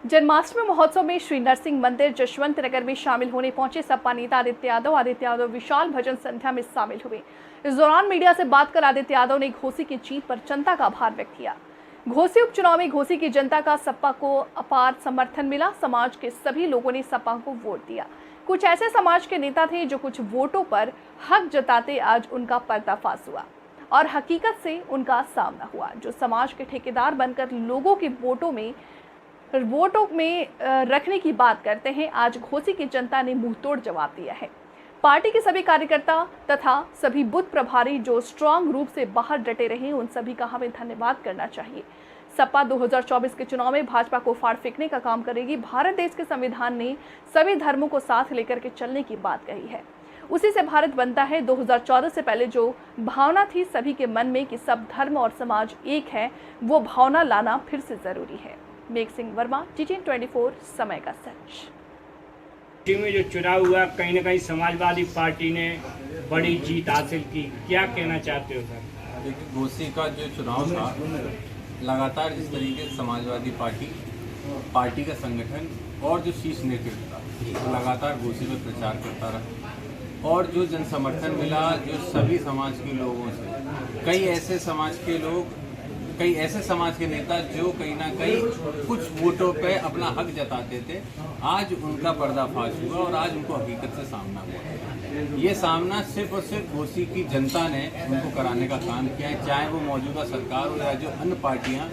जन्माष्टमी महोत्सव में श्री नरसिंह मंदिर जशवंत नगर में शामिल होने पहुंचे सपा नेता आदित्य यादव विशाल भजन संध्या में शामिल हुए। इस दौरान मीडिया से बात कर आदित्य यादव ने घोसी की जीत पर जनता का आभार व्यक्त किया। घोसी उपचुनाव में घोसी की जनता का सपा को अपार समर्थन मिला। समाज के सभी लोगों ने सपा को वोट दिया। कुछ ऐसे समाज के नेता थे जो कुछ वोटों पर हक जताते आज उनका पर्दाफाश हुआ और हकीकत से उनका सामना हुआ। जो समाज के ठेकेदार बनकर लोगों के वोटों में रखने की बात करते हैं, आज घोसी की जनता ने मुंहतोड़ जवाब दिया है। पार्टी के सभी कार्यकर्ता तथा सभी बूथ प्रभारी जो स्ट्रांग रूप से बाहर डटे रहे, उन सभी का हमें धन्यवाद करना चाहिए। सपा 2024 के चुनाव में भाजपा को फाड़ फेंकने का काम करेगी। भारत देश के संविधान ने सभी धर्मों को साथ लेकर के चलने की बात कही है, उसी से भारत बनता है। 2014 से पहले जो भावना थी सभी के मन में कि सब धर्म और समाज एक है, वो भावना लाना फिर से जरूरी है। मेघ सिंह वर्मा, TTN 24, समय का सच। में जो चुनाव हुआ, कहीं ना कहीं समाजवादी पार्टी ने बड़ी जीत हासिल की, क्या कहना चाहते हो सर? देखिए, घोसी का जो चुनाव था, लगातार जिस तरीके से समाजवादी पार्टी का संगठन और जो शीर्ष नेतृत्व था लगातार घोसी में प्रचार करता रहा और जो जन समर्थन मिला, जो सभी समाज के लोगों से, कई ऐसे समाज के नेता जो कहीं ना कहीं कुछ वोटों पे अपना हक जताते थे, आज उनका पर्दाफाश हुआ और आज उनको हकीकत से सामना हुआ। ये सामना सिर्फ और सिर्फ घोसी की जनता ने उनको कराने का काम किया है, चाहे वो मौजूदा सरकार हो या जो अन्य पार्टियां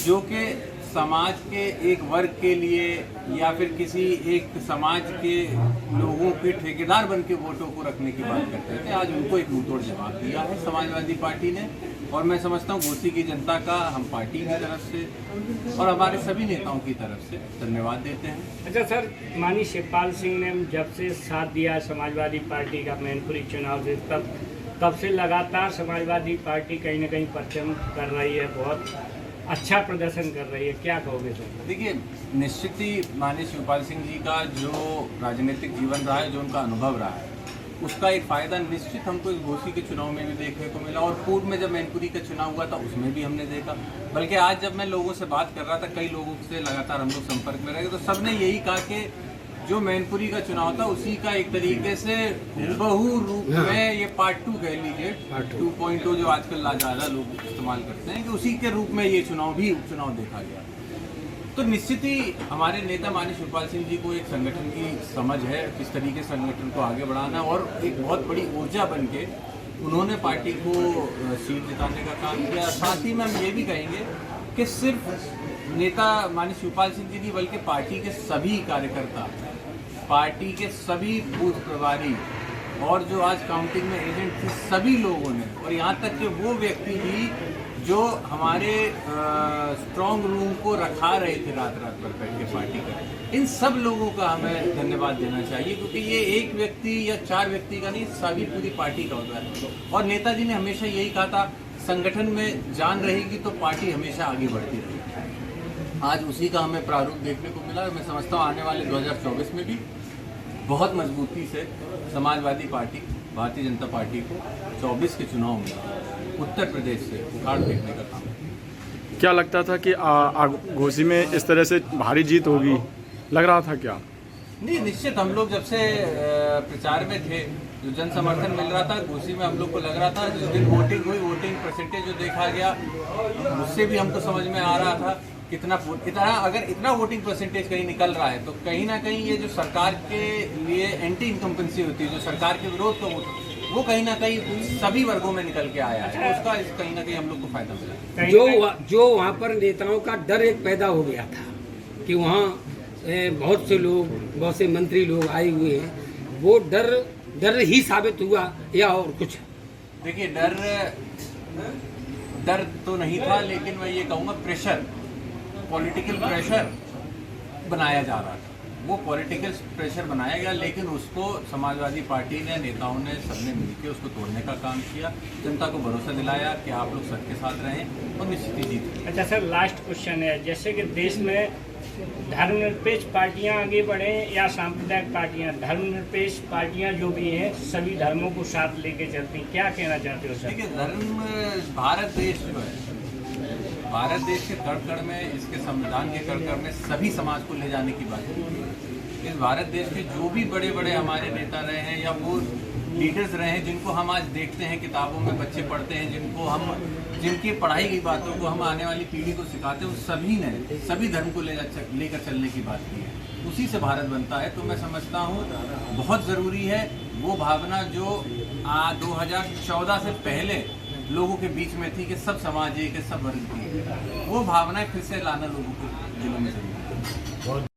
जो कि समाज के एक वर्ग के लिए या फिर किसी एक समाज के लोगों के ठेकेदार बन के वोटों को रखने की बात करते थे, आज उनको एक मुंहतोड़ जवाब दिया है समाजवादी पार्टी ने। और मैं समझता हूँ घोसी की जनता का हम पार्टी की तरफ से और हमारे सभी नेताओं की तरफ से धन्यवाद देते हैं। अच्छा सर, माननीय शिवपाल सिंह ने जब से साथ दिया समाजवादी पार्टी का मैनपुरी चुनाव से, तब से लगातार समाजवादी पार्टी कहीं ना कहीं परचम कर रही है, बहुत अच्छा प्रदर्शन कर रही है, क्या कहोगे सर? देखिए, निश्चित ही माननीय शिवपाल सिंह जी का जो राजनीतिक जीवन रहा है, जो उनका अनुभव रहा है, उसका एक फ़ायदा निश्चित हमको इस घोसी के चुनाव में भी देखने को मिला और पूर्व में जब मैनपुरी का चुनाव हुआ था उसमें भी हमने देखा। बल्कि आज जब मैं लोगों से बात कर रहा था, कई लोगों से लगातार हम लोग संपर्क में रहे, तो सबने यही कहा कि जो मैनपुरी का चुनाव था उसी का एक तरीके से बहु रूप में ये पार्ट 2 कह लीजिए, 2.0 जो आजकल ज़्यादा लोग इस्तेमाल करते हैं, कि उसी के रूप में ये चुनाव भी उपचुनाव देखा गया। तो निश्चित ही हमारे नेता माननीय शिवपाल सिंह जी को एक संगठन की समझ है, किस तरीके से संगठन को आगे बढ़ाना, और एक बहुत बड़ी ऊर्जा बन के उन्होंने पार्टी को सीट जिताने का काम किया। साथ ही में हम ये भी कहेंगे कि सिर्फ नेता माननीय शिवपाल सिंह जी नहीं, बल्कि पार्टी के सभी कार्यकर्ता, पार्टी के सभी बूथ प्रभारी और जो आज काउंटिंग में एजेंट थे, सभी लोगों ने, और यहाँ तक कि वो व्यक्ति भी जो हमारे स्ट्रॉन्ग रूम को रखा रहे थे रात भर बैठ के पार्टी का, इन सब लोगों का हमें धन्यवाद देना चाहिए, क्योंकि ये एक व्यक्ति या 4 व्यक्ति का नहीं, सभी पूरी पार्टी का होता है। और नेताजी ने हमेशा यही कहा था, संगठन में जान रहेगी तो पार्टी हमेशा आगे बढ़ती रहेगी। आज उसी का हमें प्रारूप देखने को मिला। मैं समझता हूँ आने वाले 2024 में भी बहुत मजबूती से समाजवादी पार्टी, भारतीय जनता पार्टी को 24 के चुनाव में उत्तर प्रदेश से उखाड़ फेंकने का काम। क्या लगता था कि घोसी में इस तरह से भारी जीत होगी, लग रहा था क्या? नहीं, निश्चित हम लोग जब से प्रचार में थे, जो जन समर्थन मिल रहा था घोसी में, हम लोग को लग रहा था, जिस दिन वोटिंग हुई, वोटिंग परसेंटेज जो देखा गया, उससे भी हमको समझ में आ रहा था अगर इतना वोटिंग परसेंटेज कहीं निकल रहा है, तो कहीं ना कहीं ये जो सरकार के लिए एंटी इनकम्पेंसी होती है, जो सरकार के विरोध का वोट, वो कहीं ना कहीं सभी वर्गों में निकल के आया है, तो उसका कहीं ना कहीं हम लोग को फायदा मिला। जो वहाँ पर नेताओं का डर एक पैदा हो गया था कि वहाँ बहुत से लोग, बहुत से मंत्री लोग आए हुए हैं, वो डर ही साबित हुआ या और कुछ? देखिए, डर तो नहीं था, लेकिन मैं ये कहूँगा पॉलिटिकल प्रेशर बनाया जा रहा था। वो पॉलिटिकल प्रेशर बनाया गया, लेकिन उसको समाजवादी पार्टी ने, नेताओं ने, सबने मिलकर उसको तोड़ने का काम किया, जनता को भरोसा दिलाया कि आप लोग सबके साथ रहें और निश्चित ही जीत। अच्छा सर, लास्ट क्वेश्चन है, जैसे कि देश में धर्मनिरपेक्ष पार्टियां आगे बढ़ें या सांप्रदायिक पार्टियां, धर्मनिरपेक्ष पार्टियां जो भी हैं सभी धर्मों को साथ लेके चलती, क्या कहना चाहते हो सर? देखिए, भारत देश जो है, भारत देश के कड़-कड़ में, इसके संविधान के कड़-कड़ में सभी समाज को ले जाने की बात है। इस भारत देश के जो भी बड़े बड़े हमारे नेता रहे हैं या वो लीडर्स रहे हैं जिनको हम आज देखते हैं, किताबों में बच्चे पढ़ते हैं, जिनकी पढ़ाई की बातों को हम आने वाली पीढ़ी को सिखाते हैं, उन सभी ने सभी धर्म को लेकर चलने की बात की है। उसी से भारत बनता है। तो मैं समझता हूँ बहुत ज़रूरी है वो भावना जो 2014 से पहले लोगों के बीच में थी कि सब समाज एक है, सब वर्ग की है, वो भावनाएं फिर से लाना लोगों के दिलों में जरूरी है।